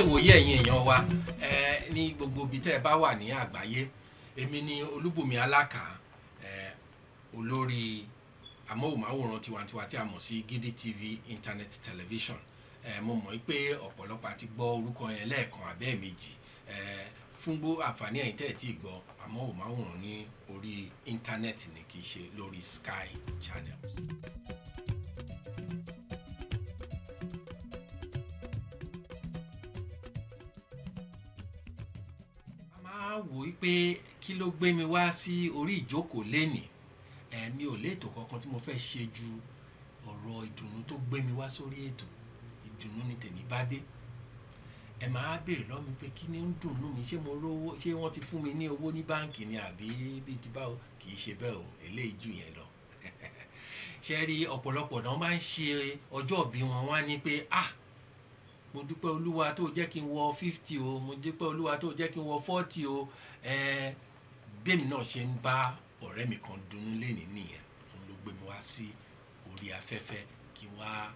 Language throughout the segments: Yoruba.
ìwòye ẹ̀yin èèyàn wa ní gbogbo ibi tẹ́ ẹ bá wà ní àgbáyé. Èmi ni Olúbùnmi Alákà, olórí amóhùnmáwòrán tiwantiwa tí a mọ̀ sí Gidi TV Internet Television. Mo mọ̀ pé ọ̀pọ̀lọpọ̀ àti gbọ́ orúkọ yẹn lẹ́ẹ̀kan àbẹ́ méjì. Fún àǹfààní ẹ̀yin tẹ́ ẹ̀ tí gbọ́ amóhùnmáwòrán ní orí íńtánẹ́ẹ̀tì ni, kì í ṣe lórí Sky Channel. Wò pé kí ló gbé mi wá sí orí ìjókòó lénìí. Mi ò léètò kankan tí mo fẹ́ ṣe ju ọ̀rọ̀ ìdùnnú tó gbé mi wá sórí ètò. Ìdùnnú ni tèmi bá dé. Ẹ máa béèrè lọ́wọ́ mi pé kí ni ń dùnnú mi, ṣé mo rówó, ṣé wọ́n ti fún mi ní owó ní báǹkì ni àbí bíi ti báwo? Kì í ṣe bẹ́ẹ̀ o, eléyìí jù yẹn lọ. Ṣé rí ọ̀pọ̀lọpọ̀ náà máa ń ṣe ọjọ́ ìbí wọn wá ní pé mo dúpẹ́ Olúwa tó jẹ́ kí n wọ 50 o, mo dúpẹ́ Olúwa tó jẹ́ kí n wọ 40 o. Bẹ́ẹ̀ni náà ṣe ń bá ọ̀rẹ́ mi kan dunnú lénìí nìyẹn. Òun ló gbé mi wá sí orí afẹ́fẹ́ kí n wá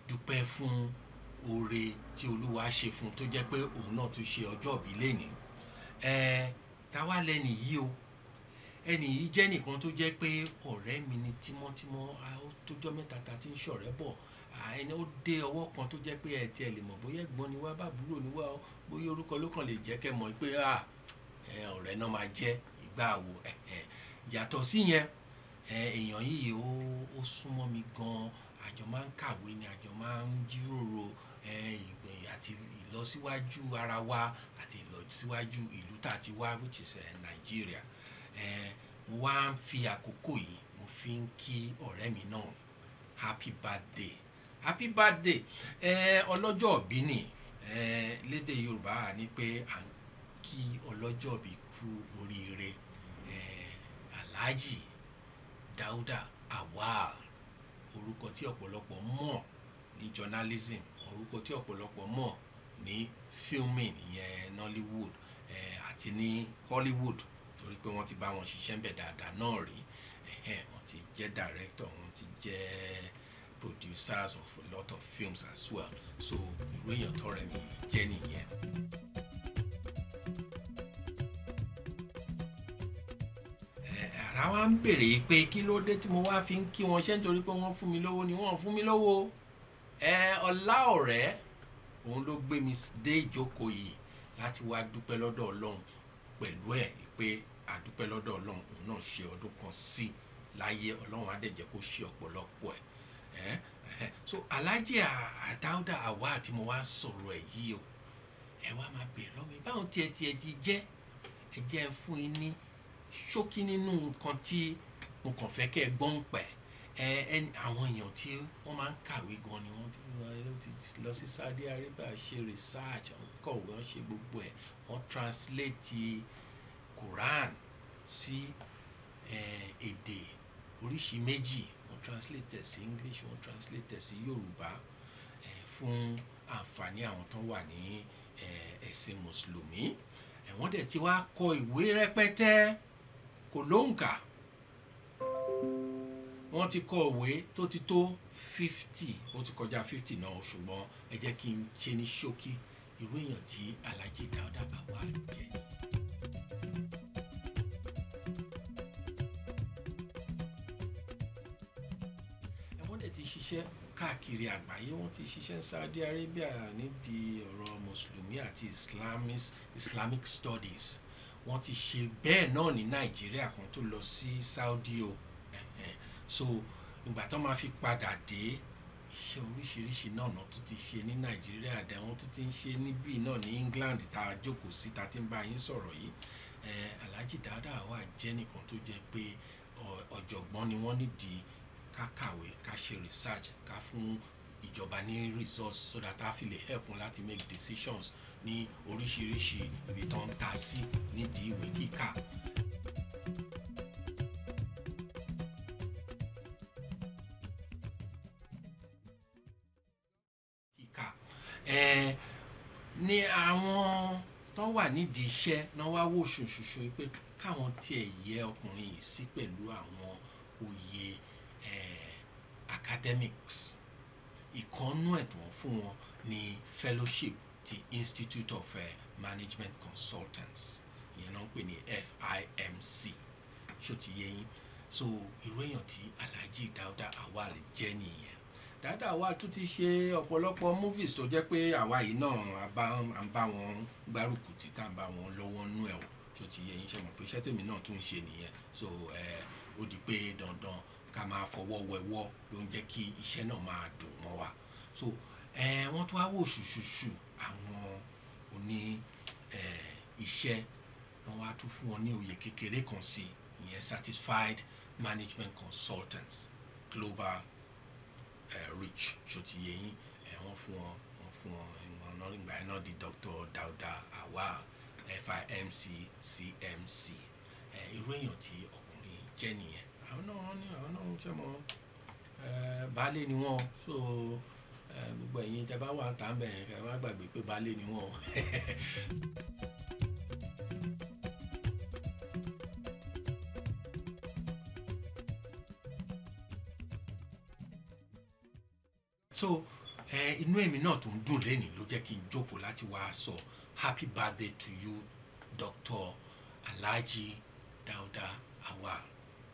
dúpẹ́ fún oore tí Olúwa ṣe fún un tó jẹ́ pé òun náà tún ṣe ọjọ́ ìbí lénìí. Táwa lẹ́ni yìí o. Ẹni yìí jẹ́ nìkan tó jẹ́ pé ọ̀rẹ́ mi ni tímọ́tímọ́. Ó tójọ́ mẹ́ta ta tí ń ṣọ̀rẹ́ bọ̀. Ẹni ó dé ọwọ́ kan tó jẹ́ pé ẹ tiẹ̀ lè mọ̀ bóyá ẹ̀gbọ́n ni wá, bàbúrò ni wá, bóyá orúkọ ló kàn lè jẹ́ kẹ́ mọ̀ pé ọ̀rẹ́ náà máa jẹ́ ìgbà wo. Yàtọ̀ sí yẹn, èèyàn yìí ó súnmọ́ mi gan-an. Àjọ máa ń kàwé ni, àjọ máa ń jíròrò àti ìlọsíwájú ara wa àti ìlọsíwájú ìlú tá a ti wá, which is Nigeria. Mo wá ń fi àkókò yìí mo fi ń kí ọ̀rẹ́ mi náà happy birthday. Happy birthday. Ọlọ́jọ́ ìbí ni. Lédè Yorùbá ní pé à ń kí ọlọ́jọ́ ìbí kú oríire. Alhaji Dauda Awwal, orúkọ tí ọ̀pọ̀lọpọ̀ mọ̀ ní journalism, orúkọ tí ọ̀pọ̀lọpọ̀ mọ̀ ní filming, ìyẹn Nollywood, àti ní Hollywood, torí pé wọ́n ti bá wọn ṣiṣẹ́ ńbẹ̀ dáadáa náà rí. Wọ́n ti jẹ́ director, wọ́n ti jẹ́ producers of a lot of films as well. So ìwé èèyàn tọrẹ mi jẹ́ nìyẹn. Ara wa ń béèrè pé kí ló dé tí mo wá fi ń kí wọn, ṣé nítorí pé wọ́n fún mi lówó ni? Wọ́n fún mi lówó. Ọlá ọ̀rẹ́ òun ló gbé mi dé ìjókòó yìí láti wá dúpẹ́ lọ́dọ̀ Ọlọ́run pẹ̀lú pé a dúpẹ́ lọ́dọ̀ Ọlọ́run, òun náà ṣe ọdún kan sí láyé. Ọlọ́run á dẹ̀ jẹ́ kó ṣe ọ̀pọ̀lọpọ̀ ẹ̀. So Alhaji Dauda Awwal tí mo wá sọ̀rọ̀ ẹ̀ yìí o, ẹ wá máa béèrè lọ́wọ́ mi báwọn tiẹ̀ ti jẹ́. Ẹ jẹ́ fún yín ní ṣókí nínú nǹkan tí mo kàn fẹ́ kẹ́ ẹ gbọ́n pẹ̀. Àwọn èèyàn tí wọ́n máa ń kàwé gan ni wọ́n ti lọ sí Saudi Arabia ṣe research, wọ́n kọ̀wé, wọ́n ṣe gbogbo ẹ̀. Wọ́n translate Quran sí èdè oríṣi méjì. Wọ́n translate sí English, wọ́n translate sí Yorùbá, fún àǹfààní àwọn tó wà ní ẹ̀sìn Mùsùlùmí. Wọ́n dẹ̀ ti wá kọ ìwé rẹpẹtẹ kò lóǹkà. Wọ́n ti kọ ìwé tó ti tó 50, ó ti kọjá 50 náà, ṣùgbọ́n ẹ jẹ́ kí n ṣe ní ṣókí irú èèyàn tí Alhaji Dauda Awwal jẹ́. Wọ́n dẹ̀ ti ṣiṣẹ́ káàkiri àgbáyé. Wọ́n ti ṣiṣẹ́ ní Saudi Arabia nídìí ọ̀rọ̀ Mùsùlùmí àti Islamic Studies. Wọ́n ti ṣe bẹ́ẹ̀ náà ní Nàìjíríà kan tó lọ sí Saudi o. So ìgbà tó máa fi padà dé, iṣẹ́ oríṣiríṣi náà tó ti ṣe ní Nàìjíríà, dẹ̀ wọ́n tó ti ń ṣe níbí náà ní England tá a jókòó sí tá a ti ń bá yín sọ̀rọ̀ yìí. Alhaji Dauda Awwal jẹ́ nìkan tó jẹ́ pé ọ̀jọ̀gbọ́n ni wọ́n nídìí ká kàwé, ká ṣe research, ká fún ìjọba ní resource so that a fi lè help wọn láti make decisions ní oríṣiríṣi ibi tó ń ta sí nídìí ìwé kíkà. Ní àwọn tó wà nídìí iṣẹ́ náà wá wò ṣùṣùṣù pé káwọn tiẹ̀ yẹ ọkùnrin yìí sí pẹ̀lú àwọn oyè academics. Ìkànnú ẹ̀dùn fún wọn ní fellowship ti Institute of Management Consultants, ìyẹn náà ń pè ní FIMC, ṣó ti yé yín. So irú èèyàn tí Alhaji Dauda Awwal jẹ́ nìyẹn. Dauda Awwal tún ti ṣe ọ̀pọ̀lọpọ̀ movies tó jẹ́ pé àwa yìí náà à ń bá wọn gbárùkù tí tá à ń bá wọn lọ́wọ́ nú ẹ̀ o, ṣó ti yé yín. Ṣe mọ̀ pé iṣẹ́ tèmi náà tún ń ṣe nìyẹn. So ó di pé dandan ká máa fọwọ́ wẹwọ́ ló ń jẹ́ kí iṣẹ́ náà máa dùn mọ́ wa. So wọ́n tún wá wò ṣùṣùṣù àwọn oní iṣẹ́, wọ́n wá tún fún wọn ní oyè kékeré kan sí, ìyẹn Certified Management Consultants Global Reach, ṣó ti yé yín. Wọ́n fún wọn náà nígbà yẹn náà di Dr. Dauda Awwal FIMC CMC. Irú èèyàn tí ọkùnrin jẹ́ nìyẹn. Àwọn náà ń ṣe mọ́ baálé ni wọ́n. So gbogbo ẹ̀yin tẹ́ bá wà ń tà ń bẹ̀ yẹn, ẹ má gbàgbé pé baálé ni wọ́n. So inú èmi náà tó ń dùn lẹ́nìí ló jẹ́ kí n jókòó láti wá sọ happy birthday to you Dr. Alhaji Dauda Awwal.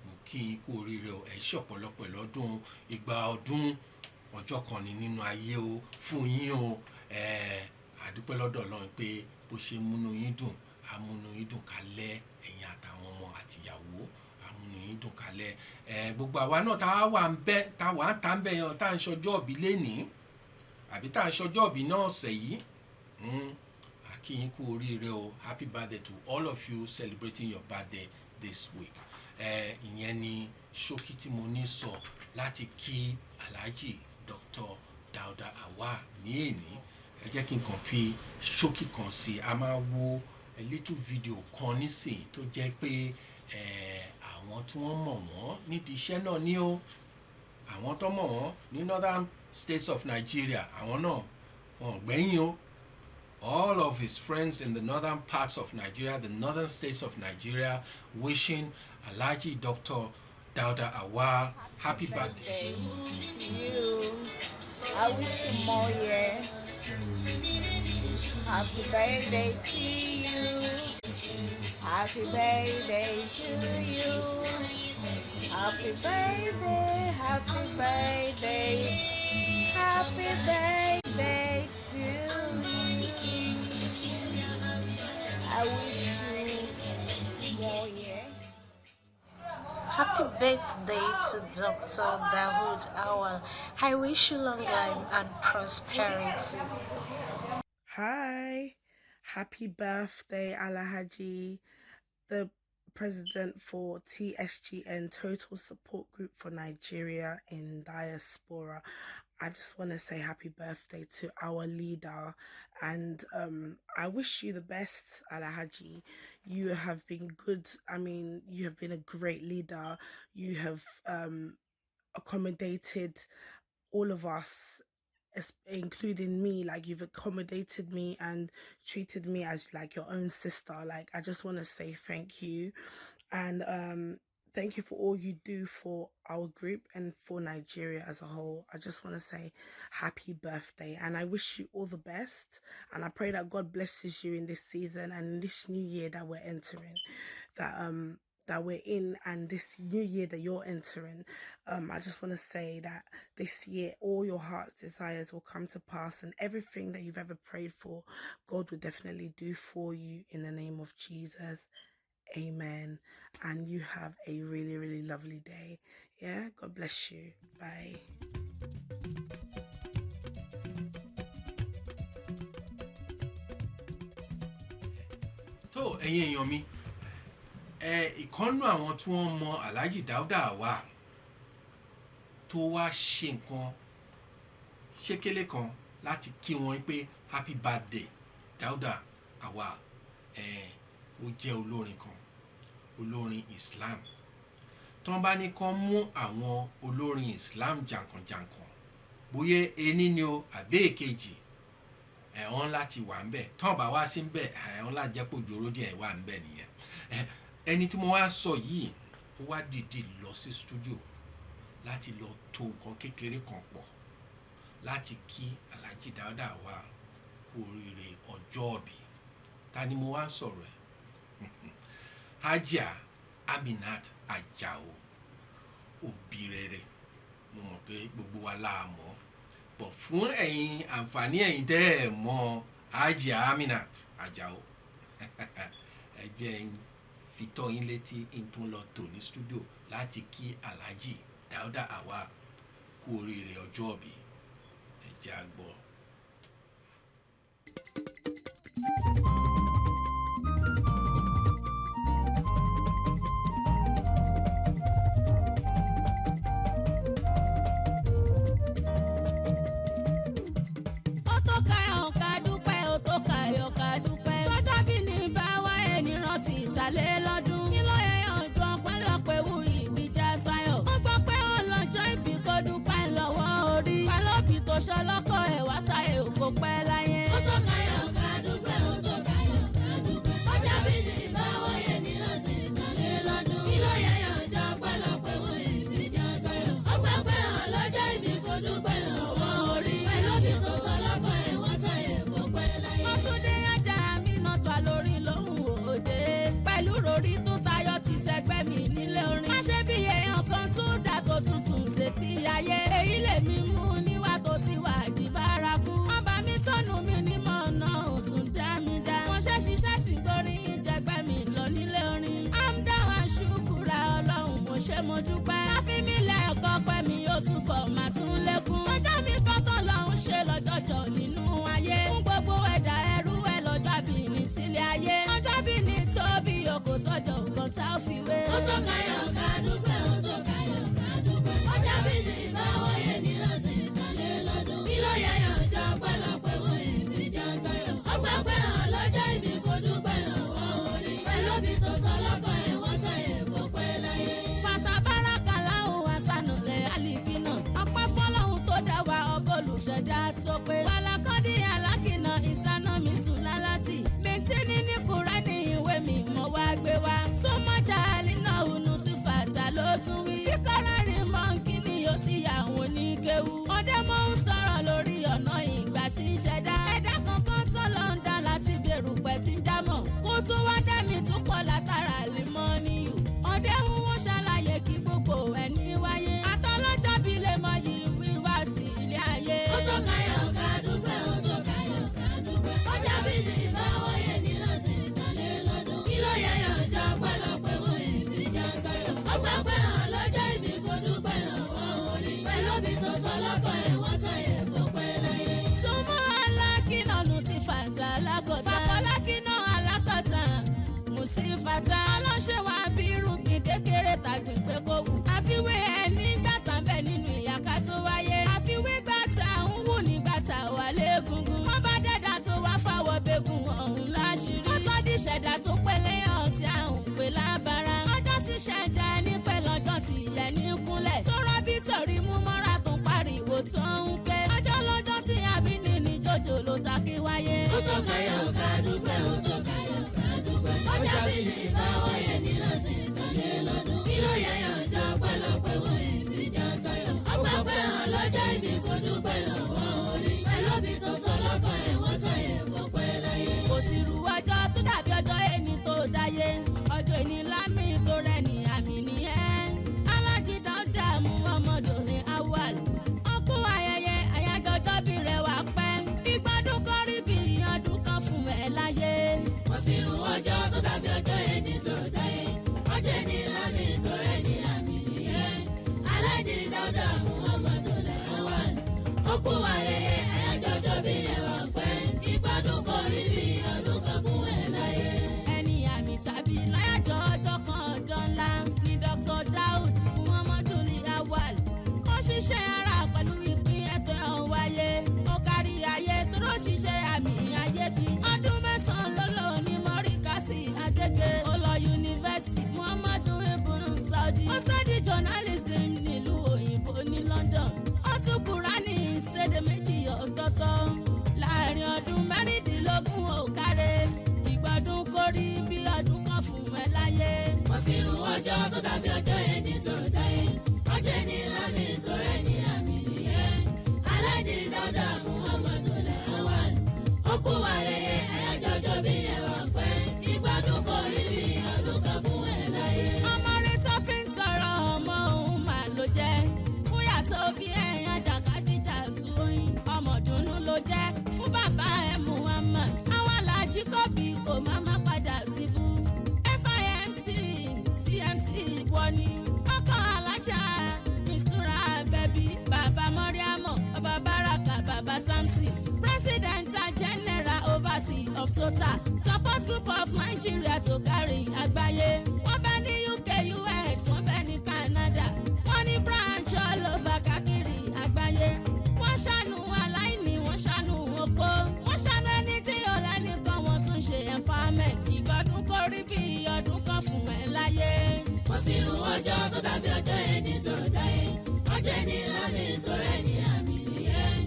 Mo kí n kú oríire o, ẹ ṣe ọ̀pọ̀lọpọ̀ lọ́dún, ìgbà ọdún, ọjọ́ kan ni nínú ayé o fún yín o. Àdúpẹ́ lọ́dọ̀ Ọlọ́run pé bó ṣe múnú yín dùn, amúnú yín dùn kálẹ̀, ẹ̀yin àtàwọn ọmọ àtìyàwó, amúnú yín dùn kálẹ̀. Gbogbo àwa náà tá wà ń tà ń bẹ̀ yẹn, tá ń ṣọjọ́ òbí lénìí àbí tá ń ṣọjọ́ òbí náà ọ̀sẹ̀ yìí, a kí yín kú oríire o. Happy birthday to all of you celebrating your birthday this week. Ìyẹn ni ṣókí tí mo ní sọ láti kí Alhaji Dr. Dauda Awwal ní èní. Ẹ jẹ́ kí n kàn fi ṣókí kan sí. A máa wo a little video kan nísìn tó jẹ́ pé àwọn tí wọ́n mọ̀ wọ́n nídìí iṣẹ́ náà ní o, àwọn tó mọ̀ wọ́n ní northern states of Nigeria, àwọn náà wọn gbẹ́yìn o. All of his friends in the northern parts of Nigeria, the northern states of Nigeria, wishing Alhaji Dr. Dauda Awwal happy birthday to you. I wish you more years. Happy birthday to you. Happy birthday to you. Happy birthday, happy birthday, happy birthday to you. I wish you more years. Happy birthday to Dr. Dauda Awwal. I wish you long life and prosperity. Hi, happy birthday Alhaji, the president for TSGN, Total Support Group for Nigeria in Diaspora. I just want to say happy birthday to our leader, and I wish you the best, Alhaji. You have been good. I mean, you have been a great leader. You have accommodated all of us, including me. Like, you've accommodated me and treated me as like your own sister. Like, I just want to say thank you, and thank you for all you do for our group and for Nigeria as a whole. I just want to say happy birthday, and I wish you all the best, and I pray that God blesses you in this season and in this new year that we're entering, that we're in, and this new year that you're entering. I just want to say that this year all your heart's desires will come to pass, and everything that you've ever prayed for, God will definitely do for you in the name of Jesus. Amen. And you have a really, really lovely day. Yeah, God bless you. Bye. tó ẹ̀yin èèyàn mi, ìkànnù àwọn tí wọ́n mọ Alhaji Dauda Awwal tó wá ṣe nǹkan ṣékélé kan láti kí wọn pé happy birthday Dauda Awwal. Ó jẹ́ olórin kan, olórin Islam. tí wọ́n bá ní kán mú àwọn olórin Islam jàǹkànjàǹkàn, bóyá ení ni o àbí èkejì, wọ́n láti wà ń bẹ̀. tí wọ́n bá wá sí ń bẹ̀, wọ́n láti jẹ́ pé òjòrò díẹ̀ wà ń bẹ̀ nìyẹn. Ẹni tí mo wá sọ yìí, ó wá dìde lọ sí studio láti lọ tò nǹkan kékeré kan pọ̀ láti kí Alhaji Dauda Awwal kú oríire ọjọ́ ìbí. Ta ni mo wá sọ̀rọ̀ ẹ̀? Hajia Aminat Ajao, òbí rere. Mo mọ̀ pé gbogbo wa la mọ̀. Bọ̀ fún ẹ̀yin àǹfààní ẹ̀yin tẹ́ ẹ̀ mọ̀ Hajia Aminat Ajao. Ẹ jẹ́ n fi tó yín létí n tún lọ tò ní studio láti kí Alhaji Dauda Awwal kú oríire ọjọ́ ìbí. Ẹ jẹ́ á gbọ́. Ṣọlọ́kọ̀ ẹ̀ wá sáyé òkò pẹ́ láyé. Ó tó káyọ̀ ká dúpẹ́, ó tó káyọ̀ ká dúpẹ́. Ọjà bí ní ìbáwọ̀ yẹn ní rántí ìkànnì lọ́dún. Kí ló yẹ yànjọ pẹ́lọpẹ́ wọ́n ìbí já sáyọ̀. Ọgbà pẹ́ ọlọ́jọ́ ìbí kò dúpẹ́ lọ́wọ́ orí. Pẹ̀lú bí kò ṣọlọ́kọ̀ ẹ̀ wá sáyé òkò pẹ́ láyé. Wọ́n tún dé ajá mi náà tó a lórí lóhùn òde. Pẹ̀lú ròrí tó tayọ ti tẹgbẹ́ mi nílé orin. Má ṣe bí èèyàn kan tún dà tó tuntun ṣe ti ayé. Èyí lèmi mú níwá tó ti wà di bárakú. Ọba mi tọ́nu mi ní mọ̀ọ́nà òtún dá mi dá. Wọ́n ṣe ṣiṣẹ́ sí gbórí ìjẹgbẹ́ mi lọ nílé orin. Amdá wa ṣùkúra ọlọ́run mo ṣe mo dúpẹ́. Láfi mi lẹ́ẹ̀kọ́ pẹ́ mi ó túbọ̀ máa tún lékún. Ọjọ́ mi kan tó lọ́hún ṣe lọ́jọ́jọ́ nínú ayé. Fún gbogbo ẹ̀dá ẹrú ẹ̀ lọ́jọ́ bí ní sílé ayé. Ọjọ́ bí ní tóbi òkò sọ́jọ́ ògbọ́n tá ó fi wé. Ó tó káyọ̀ ká dúpẹ́, ó tó káyọ̀ ká dúpẹ́. Ọjọ́ bí ní ìbáwọ̀ yẹn ní rántí ìkànnì lọ́dún. Kí ló yẹ yànjọ pẹ́lọpẹ́ wọ́n ìbí já sáyọ̀. Ọgbà pẹ́ ọlọ́jọ́ ìbí kò dúpẹ́ lọ́wọ́ orí. Pẹ̀lú bí tó ṣọlọ́kọ̀ ẹ̀ wọ́n sáyé kò pẹ́ láyé. Fata baraka láhùn àṣànulẹ̀ àlìkínà. Ọpẹ́ fọlọ́hun tó dá wa ọbọ̀ olùṣẹ̀dá tó pé. Wàlàkọ́dí alákìnà ìsáná mi sùn lálátì. Mẹ́tínì ní Kùránì ìwé mi mo wá gbé wá. Súnmọ́jà àlínà ònú ti fàtà ló tún wí. Fíkọ́rọ́ rí mọ́ǹkì ni yóò ti yà àwọn oníkéwu. Ọdẹ mọ́ ń sọ̀rọ̀ lórí ọ̀nà ìgbà sí ìṣẹ̀dá. Ẹ̀dá kankan tó lọ ń dá láti bẹ̀rù pẹ̀ tí ń jámọ̀. Kó tó wá dẹ́mi tún pọ̀ látara límọ́ níyù. Ọdẹ ń wọ́n ṣàlàyé kí gbogbo ẹni wáyé. Àtọ́lọ́jọ́ bí lè mọ yìí wíwá sí ilé ayé. Ó tó káyọ̀ ká dúpẹ́, ó tó káyọ̀ ká dúpẹ́. Ọjà bí ní ìbáwọ̀ yẹn ní rántí ìkànnì lọ́dún. Kí ló yẹ yànjọ pẹ́lọpẹ́ wọ́n ìbí já sáyọ̀. Ọgbà pẹ́ ọlọ́jọ́ ìbí kò dúpẹ́ lọ́wọ́ orí. Pẹ̀lú bí tó ṣọlọ́kọ̀ ẹ̀ wọ́n sáyé kò pẹ́ láyé. Súnmọ́ alákìnà nù ti fàtà alákọ̀tà. Fàkọ́lákìnà alákọ̀tà. Mùsífàtà ọlọ́ṣẹ́ wa bí irúgbìn kékeré tàbí pé kò wù. Àfiwé ẹni gbàtà bẹ́ẹ̀ nínú ìyàká tó wáyé. Àfiwé gbàtà ń wù nígbàtà wà légungun. Wọ́n bá dẹ́dà tó wá fáwọ́ bẹ́gùn ọ̀hún láṣìírí. Wọ́n sọ di ṣẹ̀dá tó pélé ọ̀tí àrùn pé lábára. Ọjọ́ ti ṣẹ̀dá ẹni pẹ́ lọ́jọ́ ti yẹ ní kúnlẹ̀. Tó rọ́bí torí mú mọ́ra tó pariwo tó ń ké. Ọjọ́ lọ́jọ́ tí àbíní ní jòjò ló ta kí wáyé. Ó tó káyọ̀ ká dúpẹ́, ó tó káyọ̀ ká dúpẹ́. Ọjà bí ní ìbáwọ̀ yẹn ní rántí ìkànnì lọ́dún. Kí ló yẹ yànjọ pẹ́lọpẹ́ wọ́n ìbí já sáyọ̀. Ọgbà pẹ́ ọlọ́jọ́ ìbí kò dúpẹ́ lọ́wọ́ orí. Pẹ̀lú bí tó ṣọlọ́kọ̀ ẹ̀ wọ́n sáyé kò pẹ́ láyé. Kò sí ru ọjọ́ tó dàbí ọjọ́ ẹni tó dáyé. Ọjọ́ ẹni lámì tó rẹ̀ ní àmì nìyẹn. Alhaji Dauda Awwal. Ọkú ayẹyẹ àyájọ́ bí rẹ̀ wá pẹ́. Ìgbádùn kọ́rí bí ọdún kan fún ẹ láyé. Kò sí ru ọjọ́ tó dàbí ọjọ́ ẹni tó dáyé. Ọjọ́ ẹni lámì tó rẹ̀ ní àmì nìyẹn. Alhaji Dauda Awwal. Ọkú ayẹyẹ àyájọ́ bí rẹ̀ wá pẹ́. Ìgbádùn kọ́rí bí ọdún kan fún ẹ láyé. Ẹni àmì tàbí láyàjọ́ ọjọ́ kan ọjọ́ ńlá ni Dr.Dauda Awwal. Ó ṣiṣẹ́ ara pẹ̀lú ìpín ẹ̀tọ́ ọ̀wáyé. Ó kárí ayé tó ló ṣiṣẹ́ àmì ayé bí. Ọdún mẹ́sàn-án ló lò ní Mọ́ríkàsì Agége. Ó lọ yunifásitì Muhammadu Ibn Saudi. Ó study journalism nílùú òyìnbó ní London. Ó tún Kùránì ìṣèdè méjì ọ̀tọ̀ọ̀tọ̀. Láàárín ọdún mẹ́rìndínlógún ó kárẹ̀. Ìgbádùn kórí bí ọdún kan fún ẹ láyé. Kò sí irú ọjọ́ tó dàbí ọjọ́ ẹni tó dáyé. Ọjọ́ ẹni lámì tó rẹ̀ ní àmì nìyẹn. Alhaji Dauda Awwal. Ó kú ayẹyẹ àyájọ́ bí ẹ̀rọ pẹ́ ìgbádùn kò rí bí ọdún kan fún ẹ láyé. ọmọ rẹ tó fi ń tọrọ ọmọ òun mà ló jẹ́ fún yàtọ̀ bí ẹ̀yìn àjàkadìjà sóyún ọmọ dùnú ló jẹ́ fún bàbá ẹ̀ Muhammad àwọn alájí kọ́bí kò má padà síbú FIMC CMC wọ́n ní ọkọ̀ alájà mistura bẹ́bí bàbá mọ́ríàmọ́ bàbá baraka bàbá samson president and general overseer of total support group of Nigeria tó kárí àgbáyé wọ́n bẹ ní UK US wọ́n bẹ ní Canada wọ́n ní branch all over káàkiri àgbáyé wọ́n ṣàánú aláìní wọ́n ṣàánú opó wọ́n ṣàánú ẹni tí ó lẹ́nìkan wọ́n tún ṣe empowerment ìgbọ́dún kò rí bí ọdún kan fún ẹ láyé. kò sí irú ọjọ́ tó dàbí ọjọ́ ẹni tó dáyé ọjọ́ ẹni lámì tó rẹ̀ ní àmì nìyẹn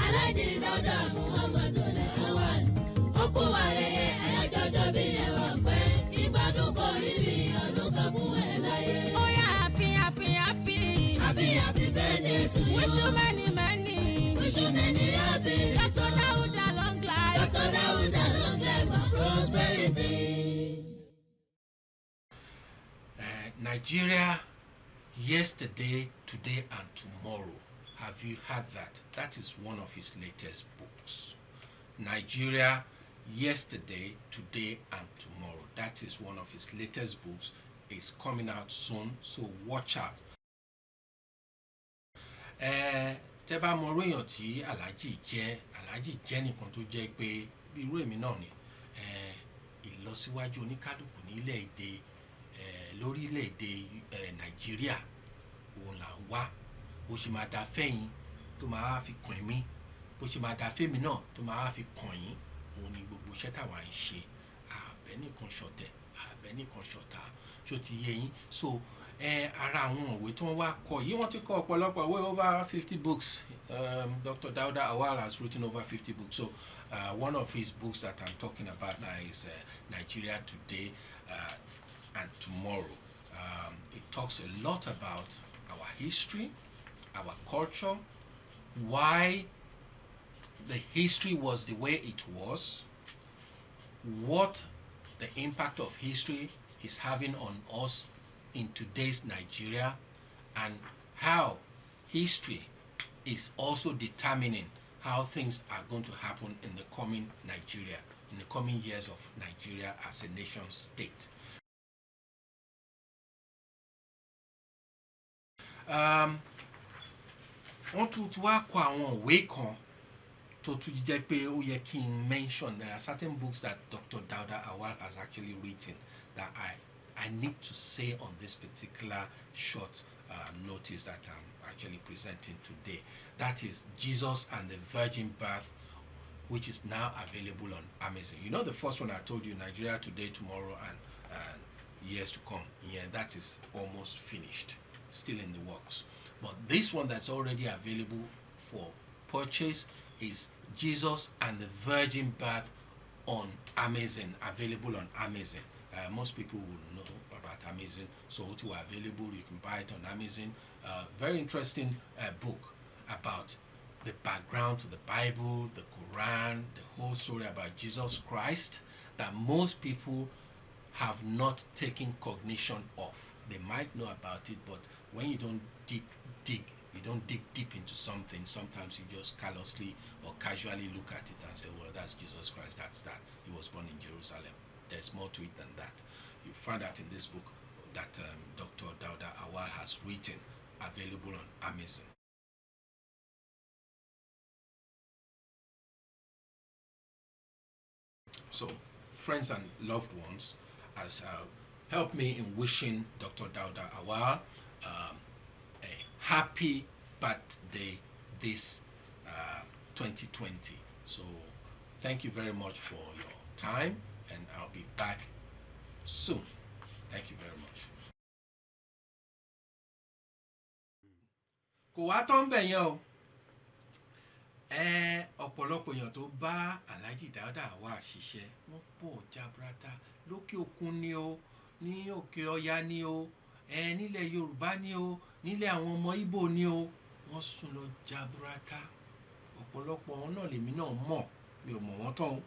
Alhaji Dauda Muhammadu Awwal ó kú ayẹyẹ àyájọ́ bí ẹ̀rọ pẹ́ ìgbádùn kò rí bí ọdún kan fún ẹ láyé. ó yá happy birthday to you. wish you many happy returns. Dr. Dauda long life. Dr. Dauda long life and prosperity. Nigeria, yesterday, today, and tomorrow. Have you heard that? That is one of his latest books. Nigeria, yesterday, today, and tomorrow. That is one of his latest books. It's coming out soon, so watch out. Tẹ́ bá mọ ròyàn tí Alhaji jẹ́ nìkan tó jẹ́ pé irú èmi náà ni ìlọsíwájú oníkálùkù nílẹ̀ èdè lórílẹ̀-èdè Nàìjíríà òun là ń wá bó ṣe máa da fẹ́yìn tó máa fi kàn mí bó ṣe máa da fẹ́mi náà tó máa fi kàn yín òun ni gbogbo iṣẹ́ táwa ń ṣe àbẹ́nìkan ṣọ̀tẹ̀ àbẹ́nìkan ṣọ̀tá ṣó ti yé yín so ara àwọn òwe tí wọ́n wá kọ yìí wọ́n ti kọ ọ̀pọ̀lọpọ̀ òwe over 50 books. Dr. Dauda Awwal has written over 50 books. So one of his books that I'm talking about now is Nigeria Today and Tomorrow. It talks a lot about our history, our culture, why the history was the way it was, what the impact of history is having on us in today's Nigeria, and how history is also determining how things are going to happen in the coming Nigeria, in the coming years of Nigeria as a nation state. Wọ́n tún wá kọ àwọn òwe kan tó tún jẹ́ pé ó yẹ kí n mention. There are certain books that Dr. Dauda Awwal has actually written that I need to say on this particular short notice that I'm actually presenting today. That is Jesus and the Virgin Birth, which is now available on Amazon. You know the first one I told you, Nigeria Today, Tomorrow, and Years to Come. Yeah, that is almost finished, still in the works. But this one that's already available for purchase is Jesus and the Virgin Birth on Amazon, available on Amazon. Most people will know about Amazon, so it's available. You can buy it on Amazon. Very interesting book about the background to the Bible, the Quran, the whole story about Jesus Christ that most people have not taken cognition of. They might know about it, but when you don't dig deep into something, sometimes you just callously or casually look at it and say, well, that's Jesus Christ, that's that. He was born in Jerusalem. There's more to it than that. You find that in this book that Dr. Dauda Awwal has written, available on Amazon. So, friends and loved ones, as help me in wishing Dr. Dauda Awwal a happy birthday this 2020. So, thank you very much for your time, and I'll be back soon. Thank you very much. Kò wá tán bẹ̀ yẹn o. Ọ̀pọ̀lọpọ̀ èèyàn tó bá Alhaji Dauda Awwal ṣiṣẹ́ wọ́n pọ̀ jaburata lókè òkun ni o, ní òkè ọya ni o, nílẹ̀ Yorùbá ni o, nílẹ̀ àwọn ọmọ Ìgbò ni o, wọ́n sùn lọ jaburata. Ọ̀pọ̀lọpọ̀ wọn náà lèmi náà mọ̀ mi ò mọ̀ wọ́n tán o,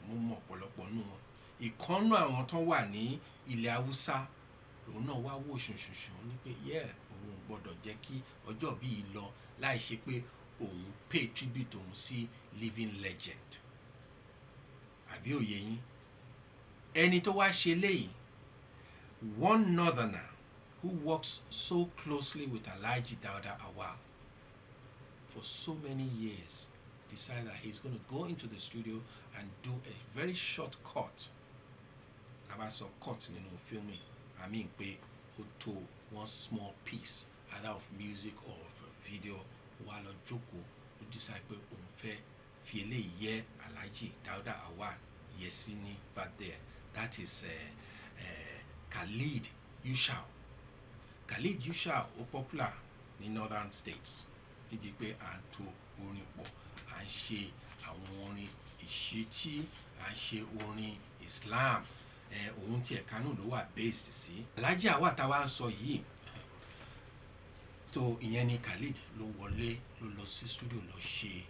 mo mọ̀ ọ̀pọ̀lọpọ̀ nù wọn. Ìkànnù àwọn tán wà ní ilẹ̀ Haúsá òun náà wá wò ṣùnṣùnṣùn ní pé òun gbọ́dọ̀ jẹ́ kí ọjọ́ bí yìí lọ láì ṣe pé òun pay tribute òun sí living legend. Àbí òye yín? Ẹni tó wá ṣe léyìí, one northerner who works so closely with Alhaji Dauda Awwal for so many years decided that he's going to go into the studio and do a very short cut. About some cut in filming, I mean pé ó tó one small piece either of music or of a video wá lọ jókòó ó decide pé òun fẹ́ fi eléyìí yẹ Alhaji Dauda Awwal yẹ sí ní birthday. That is Khalid Yushau. Khalid Yushau ó popular ní northern states nídìí pé à ń to orin pọ̀, à ń ṣe àwọn orin ìṣítí, à ń ṣe orin Islam. Òun tí ẹ̀ka náà ló wà based sí. Alhaji Awwal táwa ń sọ yìí, tó ìyẹn ni Khalid ló wọlé ló lọ sí studio lọ ṣe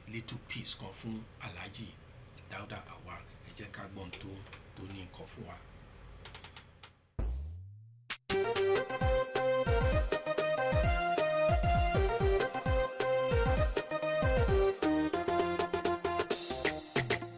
little piece kan fún Alhaji Dauda Awwal. Ẹ jẹ́ ká gbọ́n tó ní nǹkan fún wa.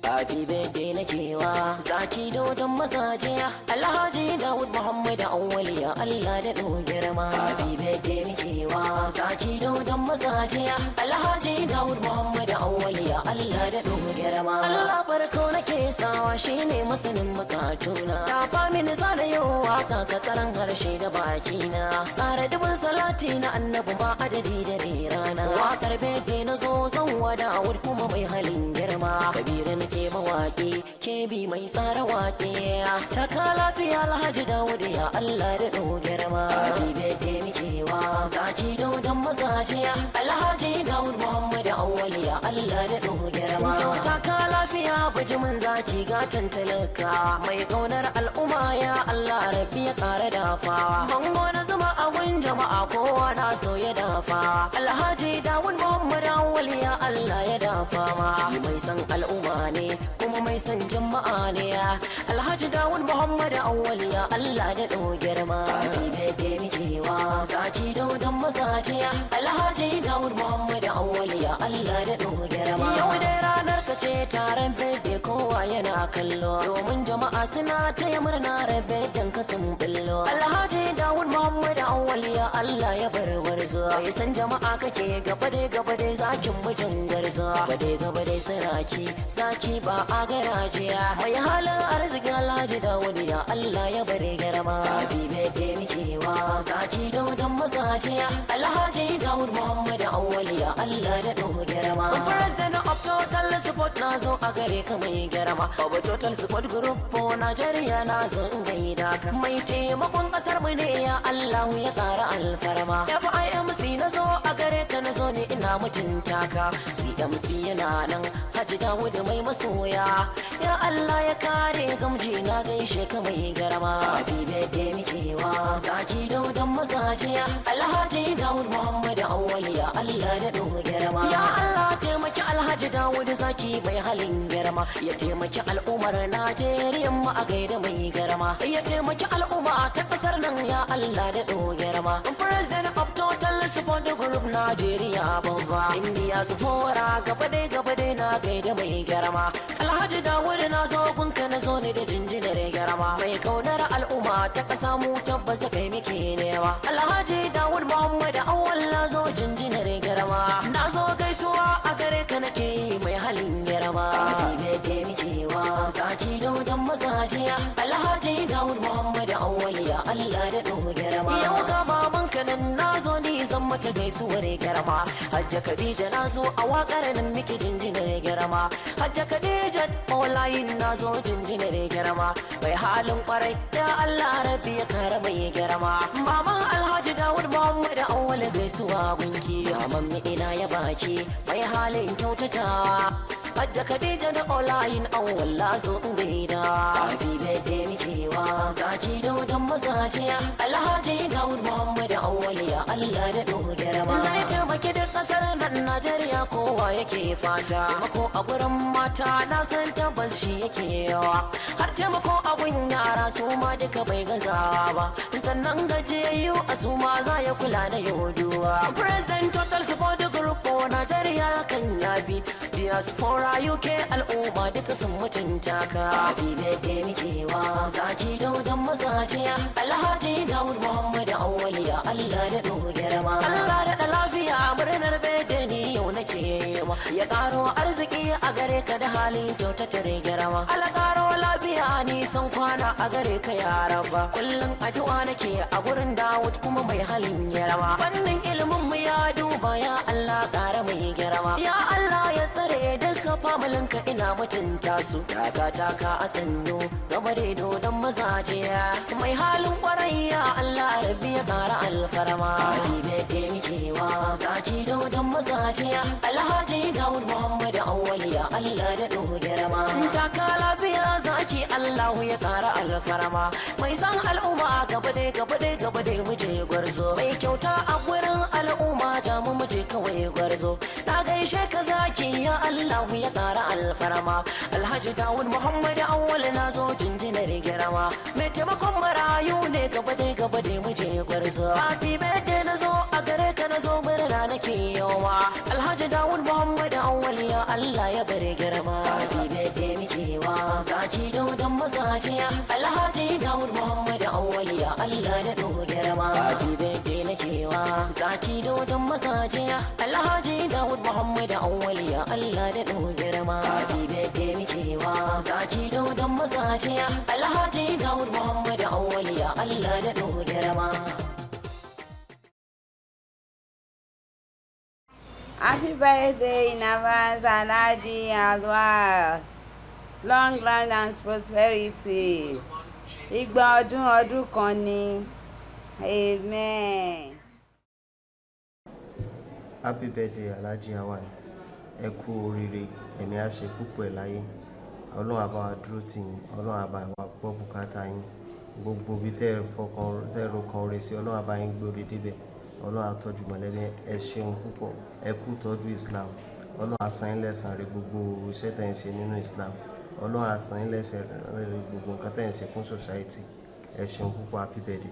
Happy birthday na kewa Zaki dodon mazaje Alhaji Dawud Muhammad Awwal ya Allah da girma. Happy birthday na kewa Zaki dodon mazaje Alhaji Dawud Muhammad Awwal ya Allah da girma. Allah barko nake sawa shine masanin makatuna. Ta fa min zana yau waka ka tsaron harshe da bakina. Kare dubin salati na annabi ba adadi da rana. Wakar birthday na zo zan wada Dawud kuma mai halin girma. Kabirin ke mawaƙi ke bi mai tsara waƙe ta ka lafiya Alhaji Dawud ya Allah da girma. Happy birthday muke wa Zaki dodon mazaje Alhaji Dawud Muhammad Awwal ya Allah da girma. Ta ka lafiya bijimin Zaki gatan talaka mai kaunar al'umma ya Allah rabbi ya kara dafawa. Bango na zuma a gun jama'a kowa na so ya dafa. Alhaji Dawud Muhammad Awwal ya Allah ya dafa ma. Shi mai san al'umma ne kuma mai san jama'a ne ya Alhaji Dawud Muhammad Awwal ya Allah da girma. Happy birthday muke wa Zaki dodon mazaje Alhaji Dawud Muhammad Awwal ya Allah da girma. Yau dai ranar ka ce taron birthday kowa yana kallo domin jama'a suna taya murna rabe dan kasan billo. Alhaji Dawud Muhammad Awwal ya Allah ya barbar zuwa bai san jama'a kake gaba dai zakin mijin garzo gaba dai saraki Zaki ba a garajiya mai halin arziki Alhaji Dawud ya Allah ya bare girma. Happy birthday muke wa Zaki dodon mazaje Alhaji Dawud Muhammad Awwal ya Allah da girma. President of Total Support na zo a gare ka mai girma. Babu Total Support Group for Nigeria na zo in gaida ka mai taimakon kasar mu ne ya Allah ya kara alfarma. FIMC na zo a gare ka na zo ne ina mutunta ka. CMC yana nan Haji Dawud mai masoya ya Allah ya kare gamji na gaishe ka mai garma. Happy birthday muke wa Zaki dodon mazaje Alhaji Dawud Muhammad Awwal ya Allah da girma. Ya Allah taimaki Alhaji Dawud Zaki mai halin girma ya taimaki al'ummar Najeriya mu a gaida mai girma ya taimaki al'umma ta kasar nan ya Allah da girma. President of Total Support Group Nigeria babba India su fora gaba dai na gaida mai girma. Alhaji Dawud na zo gunka na zo ne da jinjinar girma mai kaunar al'umma ta kasa mu tabbas kai muke nema. Alhaji Dawud Muhammad Awwal na zo jinjinar girma na zo gaisuwa a gare ka nake yi mai halin girma. Happy birthday muke wa Zaki dodon mazaje Alhaji Dawud Muhammad Awwal ya Allah da girma. Yau ga babanka nan na zo ni zan mata gaisuwar girma. Hajja Khadija na zo a wakar nan miki jinjinar girma. Hajja Khadija wallahi na zo jinjinar girma mai halin kwarai ya Allah rabbi ya kare mai girma. Maman Alhaji Dawud Muhammad Awwal gaisuwa gunki mamman ina ya baki mai halin kyautatawa. hadda Khadija da Olayin Awwal lazo gaida happy birthday mikewa Zaki Daudan mazaje Alhaji Dawud Muhammad Awwal ya Allah da dogara zai taimaki da kasar nan Najeriya kowa yake fata mako a gurin mata na san tabbas shi yake yawa har taimako abun yara su ma duka bai gazawa ba sannan gajiyayyu a su ma za ya kula da yoduwa president total support group ko Najeriya kan yabi diaspora UK al'umma duka sun mutunta ka happy birthday mikewa Zaki Daudan mazaje Alhaji Dawud Muhammad Awwal ya Allah da dogara Allah da lafiya murnar birthday ni yau nake ya karo arziki a gare ka da halin kyautata garama Allah karo lafiya ni san kwana a gare ka ya rabba kullum addu'a nake a gurin Dawud kuma mai halin garama wannan ilimin mu ya duba ya Allah kara mai garama ya Allah ya tsare duka familin ka ina mutunta su taka a sannu gaba da Daudan mazaje mai halin kwarai ya Allah rabbi ya kara alfarma happy birthday mikewa Zaki Daudan mazaje Alhaji Dawud Muhammad Awwal ya Allah da dogara taka lafiya Zaki Allah ya kara alfarma mai san al'umma gaba dai muje gwarzo mai kyauta a gurin al'umma da mu muje kawai gwarzo na gaishe ka Zaki ya Allah ya kara alfarma Alhaji Dawud Muhammad Awwal na zo jinjinar girma mai taimakon marayu ne gaba dai muje gwarzo happy birthday na zo a gare ka na zo murna nake yawa Alhaji Dawud Muhammad Awwal ya Allah ya bare girma happy birthday mikewa Zaki Daudan mazaje Alhaji Dawud Muhammad Awwal ya Allah da dogara happy birthday nakewa Zaki Daudan mazaje Alhaji Dawud Muhammad Awwal ya Allah da dogara happy birthday mikewa Zaki Daudan mazaje Alhaji Dawud Muhammad Awwal ya Allah da dogara Happy birthday in advance, Alhaji Awwal. Long life and prosperity. Igba ọdún kan ni. Amen. Happy birthday Alhaji Awwal. Ẹ kú oríire, ẹ̀mí á ṣe púpọ̀ ẹ̀ láyé. Ọlọ́run á bá wa dúró tì yín, Ọlọ́run á bá wa gbọ́ bùkátà yín. Gbogbo bí tẹ́ ẹ ro kan oore sí, Ọlọ́run á bá yín gbé oore débẹ̀. Ọlọ́run á tọ́jú mọ̀lẹ́bí ẹ ṣeun púpọ̀. Ẹ kú tọ́jú Islam. Ọlọ́run á san yín lẹ́san rere gbogbo iṣẹ́ tẹ́ ń ṣe nínú Islam. Ọlọ́run á san yín lẹ́san rere gbogbo nǹkan tẹ́ ń ṣe fún society. Ẹ ṣeun púpọ̀, happy birthday.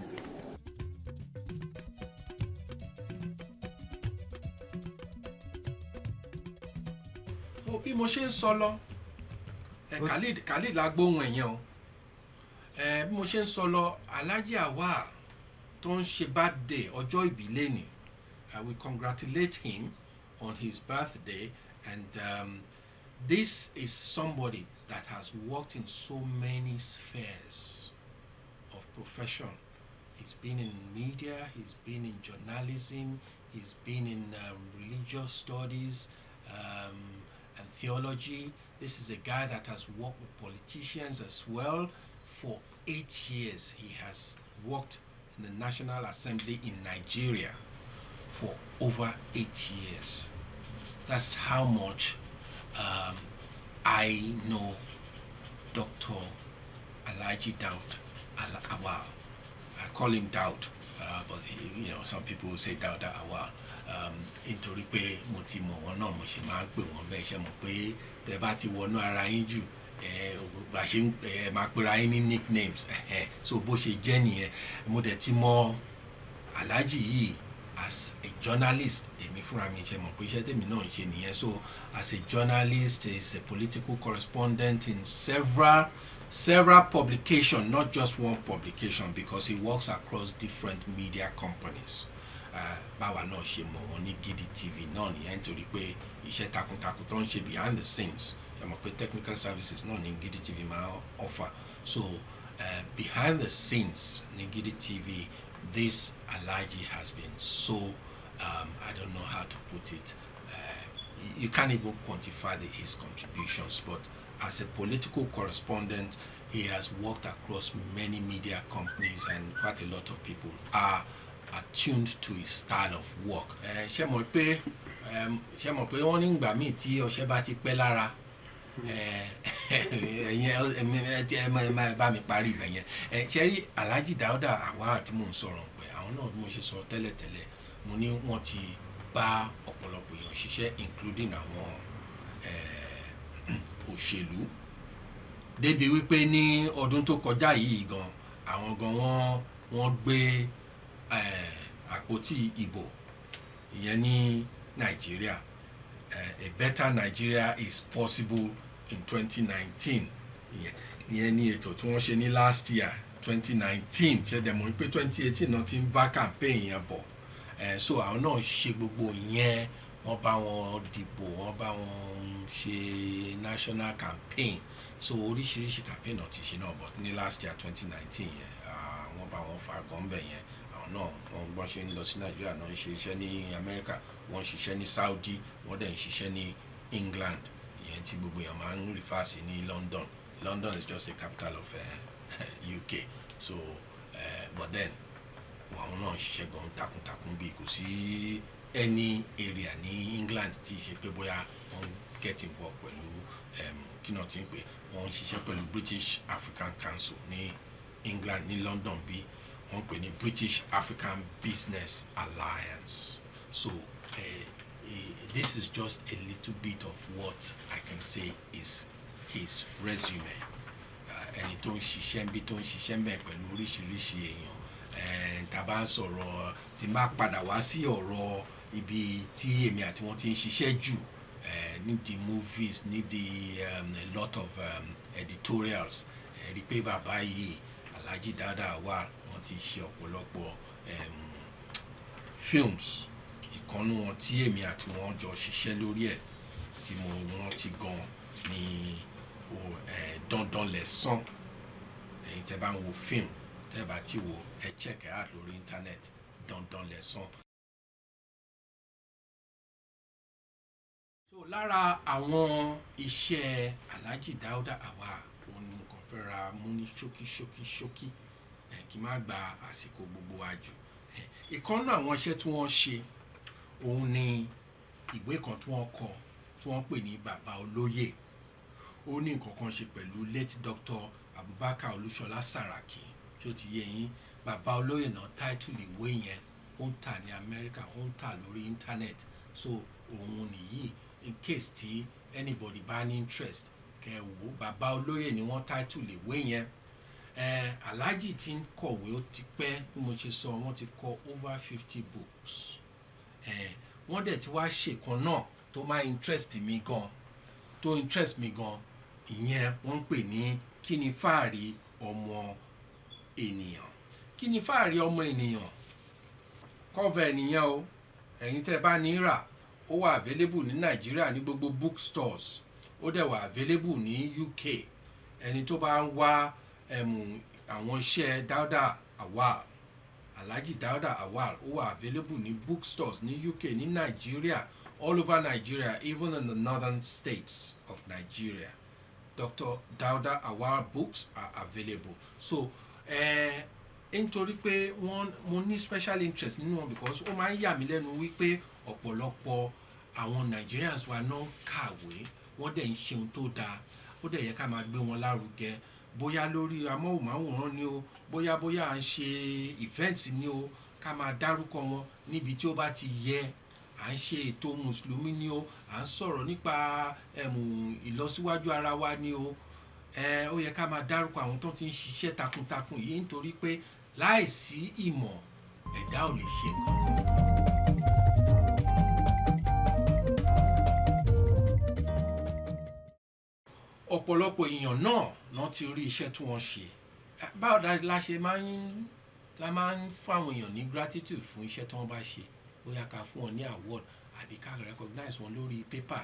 Bí mo ṣe ń sọ lọ Khalid la gbóhùn ẹ̀yẹn o bí mo ṣe ń sọ lọ Alhaji Awwal tó ń ṣe birthday ọjọ́ ìbí lẹ́nìí we congratulate him on his birthday and this is somebody that has worked in so many spheres of profession. He's been in media, he's been in journalism, he's been in religious studies and theology. This is a guy that has worked with politicians as well. For 8 years he has worked in the National Assembly in Nigeria for over 8 years. That's how much I know Dr. Dauda Awwal. I call him Daud, but some people will say Dauda Awwal. Nítorí pé mo ti mọ̀ wọ́n náà mo ṣe máa ń pè wọ́n bẹ́ẹ̀ ṣe mọ̀ pé tẹ́ bá ti wọnú ara yín jù bá ṣe máa pera yín ní nicknames so bó ṣe jẹ́ nìyẹn. Mo dẹ̀ ti mọ̀ Alhaji yìí as a journalist. Èmi fúnra mi ṣe mọ̀ pé iṣẹ́ tèmi náà ń ṣe nìyẹn. So as a journalist, he's a political correspondent in several publications, not just one publication, because he works across different media companies. Báwa náà ṣe mọ̀ wọ́n ní Gidi TV náà nìyẹn nítorí pé iṣẹ́ takuntakun tó ń ṣe behind the scenes. Ẹ mọ̀ pé technical services náà ní Gidi TV máa offer. So behind the scenes ní Gidi TV, this Alhaji has been so I don't know how to put it. You can't even quantify his contributions, but as a political correspondent, he has worked across many media companies, and quite a lot of people are attuned to his style of work. Ṣé mọ̀ pé wọ́n ní ìgbà míì tí ọṣẹ bá ti pẹ́ lára ẹ máa bá mi parí ibẹ̀ yẹn. Ṣe rí Alhaji Dauda Awwal tí mò ń sọ̀rọ̀ pé àwọn náà bí mo ṣe sọ tẹ́lẹ̀tẹ́lẹ̀ mo ní wọ́n ti bá ọ̀pọ̀lọpọ̀ èèyàn ṣiṣẹ́ including àwọn òṣèlú débi wípé ní ọdún tó kọjá yìí gan àwọn gan wọ́n gbé àpótí ìbò ìyẹn ní Nàìjíríà. A better Nigeria is possible in 2019 ìyẹn ní ètò tí wọ́n ṣe ní last year 2019 ṣẹ̀dẹ̀ mọ̀ pé 2018 náà ti ń bá campaign yẹn bọ̀. So àwọn náà ṣe gbogbo ìyẹn wọ́n bá wọn dìbò wọ́n bá wọn ṣe national campaign so oríṣiríṣi campaign náà ti ṣe náà but ní last year 2019 yẹn wọ́n bá wọn fa gọ́ńbẹ̀ yẹn àwọn náà wọ́n gbọ́n ṣe ń lọ sí Nàìjíríà náà ń ṣe iṣẹ́ ní America wọ́n ń ṣiṣẹ́ ní Saudi wọ́n dẹ̀ ń ṣiṣẹ́ ní England ìyẹn tí gbogbo èèyàn máa ń refer sí ní London. London is just the capital of UK so but then àwọn náà ń ṣiṣẹ́ gan takuntakun bí kò sí any area ní England tí ṣe pé bóyá wọ́n get involved pẹ̀lú kí náà ti ń pè wọ́n ń ṣiṣẹ́ pẹ̀lú British African Council ní England ní London bí wọ́n pè ní British African Business Alliance. So this is just a little bit of what I can say is his resume. Ẹni tó ń ṣiṣẹ́ ń bí tó ń ṣiṣẹ́ ń bẹ̀ pẹ̀lú oríṣiríṣi èèyàn. Tá bá ń sọ̀rọ̀ tí máa padà wá sí ọ̀rọ̀ ibi tí èmi àti wọn ti ń ṣiṣẹ́ jù ní the movies ní the a lot of editorials rí pé bàbá yìí Alhaji Dauda Awwal wọ́n ti ṣe ọ̀pọ̀lọpọ̀ films ìkànnù wọn tí èmi àti wọn jọ ṣiṣẹ́ lórí ẹ̀ tí mo rántí gan ní dandan lẹ́sàn ẹ̀yin tẹ́ bá ń wo film tẹ́ bá ti wo ẹ check it out lórí internet dandan lẹ́sàn. So lára àwọn iṣẹ́ Alhaji Dauda Awwal òun ni nǹkan fẹ́ ra mú ní ṣókí kí n má gba àsìkò gbogbo àjò. Ìkànnù àwọn iṣẹ́ tí wọ́n ṣe òun ni ìwé kan tí wọ́n kọ tí wọ́n pè ní Bàbá Olóyè. Ó ní nǹkan kan ṣe pẹ̀lú late Dr. Abubakar Olúṣọlá Sàràkí tí ó ti yé yín. Bàbá Olóyè náà táìtùlì ìwé yẹn ó ń tà ní Amẹ́ríkà ó ń tà lórí internet so òun nìyí in case tí anybody bá ní interest kẹ́ wò Bàbá Olóyè ni wọ́n táìtùlì ìwé yẹn. Alhaji ti ń kọ̀wé ó ti pẹ́ bí mo ṣe sọ wọ́n ti kọ over 50 books. Wọ́n dẹ̀ ti wá ṣèkan náà tó máa interest mi gan ìyẹn wọ́n ń pè ní kí ni fáàrí ọmọ ènìyàn. Kí ni fáàrí ọmọ ènìyàn cover ènìyàn o ẹ̀yin tẹ́ bá ní rà ó wà available ní Nàìjíríà ní gbogbo bookstores ó dẹ̀ wà available ní UK ẹni tó bá ń wá àwọn iṣẹ́ Dauda Awwal Alhaji Dauda Awwal ó wà available ní bookstores ní UK ní Nigeria all over Nigeria even in the northern states of Nigeria. Dr. Dauda Awwal books are available. So nítorí pé mo ní special interest nínú wọn because ó máa ń yà mí lẹ́nu wípé ọ̀pọ̀lọpọ̀ àwọn Nigerians wa náà kàwé wọ́n dẹ̀ ń ṣe ohun tó dáa ó dẹ̀ yẹ ká máa gbé wọn lárugẹ bóyá lórí amóhùnmáwòrán ni o bóyá à ń ṣe event ni o ká máa dárúkọ wọn níbi tí ó bá ti yẹ à ń ṣe ètò mùsùlùmí ni o à ń sọ̀rọ̀ nípa ìlọsíwájú ara wa ni o ó yẹ ká máa dárúkọ àwọn tó ti ń ṣiṣẹ́ takuntakun yìí nítorí pé láìsí ìmọ̀ ẹ̀dá ò lè ṣe nǹkan. Ọ̀pọ̀lọpọ̀ èèyàn náà ti rí iṣẹ́ tí wọ́n ṣe báwo la ṣe máa ń fún àwọn èèyàn ní gratitude fún iṣẹ́ tí wọ́n bá ṣe bóyá ká fún wọn ní award àbí ká recognize wọn lórí paper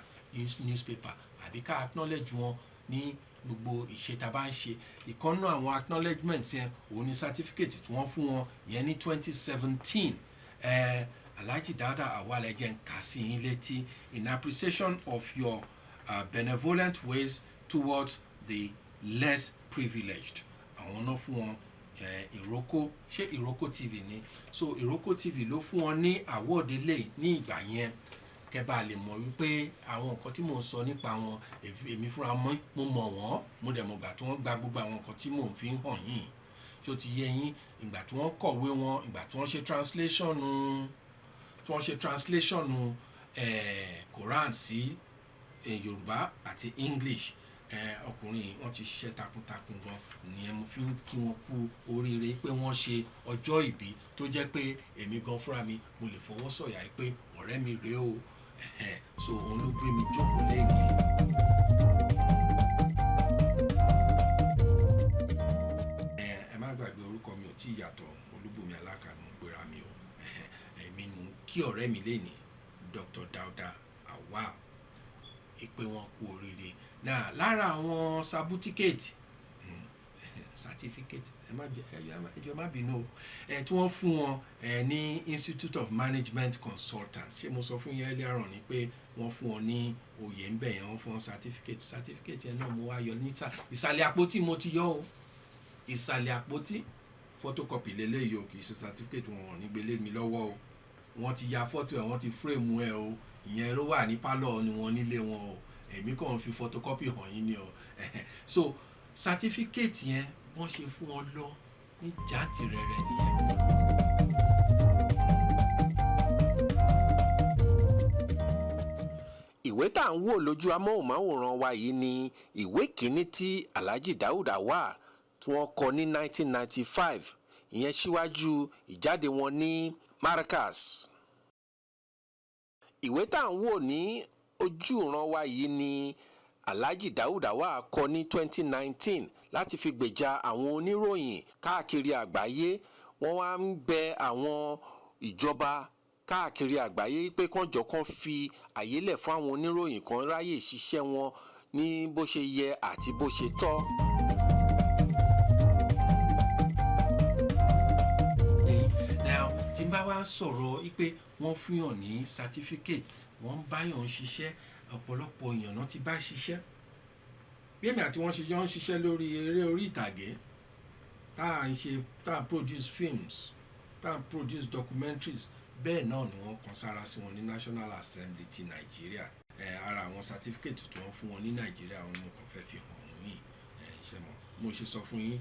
newspaper àbí ká acknowledge wọn ní gbogbo ìṣe tá a bá ń ṣe. Ìkànnù àwọn acknowledgement yẹn òun ni certificate tí wọ́n fún wọn yẹn ní 2017 Alhaji Dauda Awwal ẹ jẹ́ n kà sí yín létí in appreciation of your benevolent ways towards the less privileged. Àwọn náà fún wọn Ìrókò TV ni so Ìrókò TV ló fún wọn ní award eléyìí ní ìgbà yẹn kẹ́ bá lè mọ̀ wípé àwọn nǹkan tí mò ń sọ nípa wọn èmi fúnra mo mọ̀ wọ́n, mo dẹ̀ mọ̀ ìgbà tí wọ́n gba gbogbo àwọn nǹkan tí mò ń fi hàn yín tí ó ti yé yín, ìgbà tí wọ́n kọ̀wé wọn, ìgbà tí wọ́n ṣe translation Quran sí Yorùbá àti English. Ọkùnrin wọ́n ti ṣiṣẹ́ takuntakun gan, nìyẹn mo fi ń kí wọn kú oríire pé wọ́n ṣe ọjọ́ ìbí tó jẹ́ pé èmi gan fúnra mi mo lè fọwọ́ sọ̀yà pé ọ̀rẹ́ mi rèé o. So òun ló gbé mi jókòó lẹ́yìn. Ẹ má gbàgbé orúkọ mi ò tí ì yàtọ̀, Olúbùnmi Alákànú gbéra mi o. Èmi nù kí ọ̀rẹ́ mi lẹ́yìn Dr.Dauda Awwal pé wọ́n kú oríire. Náà lára àwọn certificate ẹjọ́ má bínú o, tí wọ́n fún wọn ní Institute of Management Consultants, ṣé mo sọ fún yín earlier on ni pé wọ́n fún wọn ní oyè ń bẹ̀ yẹn, wọ́n fún wọn certificate yẹn náà mo wá yọ níta ìsàlẹ̀ àpótí mo ti yọ o, ìsàlẹ̀ àpótí photocopy lélẹ́yìí o, kì í ṣe certificate wọn ní gbélé mi lọ́wọ́ o, wọ́n ti ya fọ́tò ẹ̀, wọ́n ti frame ẹ̀ o, ìyẹn ló wà ní pálọ̀ ni wọ́n nílé wọn o, èmi kàn fi photocopy hàn yín ni o. So certificate yẹn wọ́n ṣe fún wọn lọ ní jàǹtìrẹrẹ nìyẹn. ìwé tá à ń wò lójú amóhùnmáwòrán wa yìí ni ìwé kìíní tí Alhaji Dauda Awwal tí wọ́n kọ ní 1995, ìyẹn síwájú ìjáde wọn ní Markaz. ìwé tá à ń wò ní ojú ìran wa yìí ni Alhaji Dauda Awwal kọ ní 2019 láti fi gbèjà àwọn oníròyìn káàkiri àgbáyé. Wọ́n wá ń bẹ àwọn ìjọba káàkiri àgbáyé pé kánjọ kan fi àyè lẹ̀ fún àwọn oníròyìn kan ráyè ṣiṣẹ́ wọn ní bó ṣe yẹ àti bó ṣe tọ́. Now tí n bá wá sọ̀rọ̀ pé wọ́n fún yàn ní certificate, wọ́n bá yàn ṣiṣẹ́, ọ̀pọ̀lọpọ̀ èèyàn náà ti bá ṣiṣẹ́. bí èmi àti wọ́n ṣe jọ ń ṣiṣẹ́ lórí eré orí ìtàgé tá à produce films, tá à produce documentaries, bẹ́ẹ̀ náà ni wọ́n kan sára sí wọn ní National Assembly ti Nàìjíríà. Ara àwọn certificate tí wọ́n fún wọn ní Nàìjíríà wọn ni mo kàn fẹ́ fi hàn yín. Ṣé mo ṣe sọ fún yín,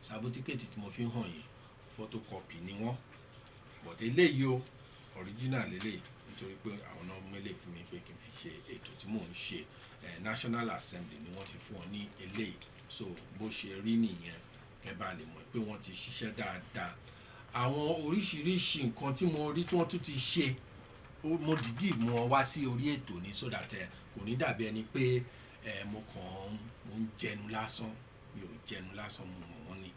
certificate tí mo fi hàn yín photocopy ni wọ́n, but eléyìí o original eléyìí, nítorí pé àwọn náà mélè fún mi pé kí n fi ṣe ètò tí mò ń ṣe. National Assembly ni wọ́n ti fún wọn ní eléyìí. So bó ṣe rí nìyẹn, kẹ́ bá lè mọ̀ pé wọ́n ti ṣiṣẹ́ dáadáa. Àwọn oríṣiríṣi nǹkan tí mo rí tí wọ́n tún ti ṣe, mo dìídì mú wọn wá sí orí ètò ní so that kò ní dàbí ẹni pé mo ń jẹnu lásán. Mi ò jẹnu lásán, mo mọ̀ wọ́n ní.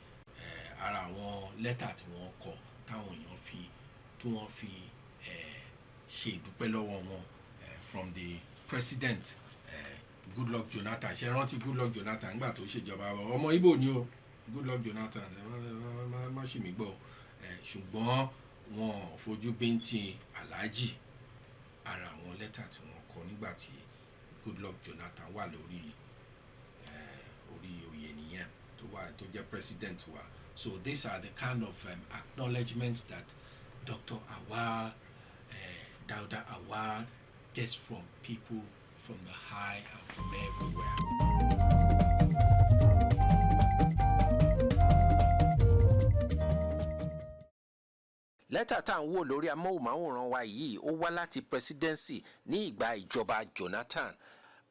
Ara àwọn lẹ́tà tí wọ́n kọ táwọn èèyàn tí wọ́n fi ṣe ìdúpẹ́ lọ́wọ́ wọn from the president Goodluck Jonathan. Ṣé rántí Goodluck Jonathan nígbà tó ṣèjọba ọmọ Ìgbò ni o, Goodluck Jonathan, má ṣì mí gbọ́, ṣùgbọ́n wọn fojú bíntín Alhaji. Ara àwọn lẹ́tà tí wọ́n kọ nígbà tí Goodluck Jonathan wà lórí oyè nìyẹn, tó jẹ́ president wa. So these are the kind of acknowledgements that Dr. Awwal, Dauda Awwal gets from people from the high and from everywhere. lẹ́tà tá à ń wò lórí amóhùnmáwòrán wa yìí ó wá láti presidency ní ìgbà ìjọba Jonathan.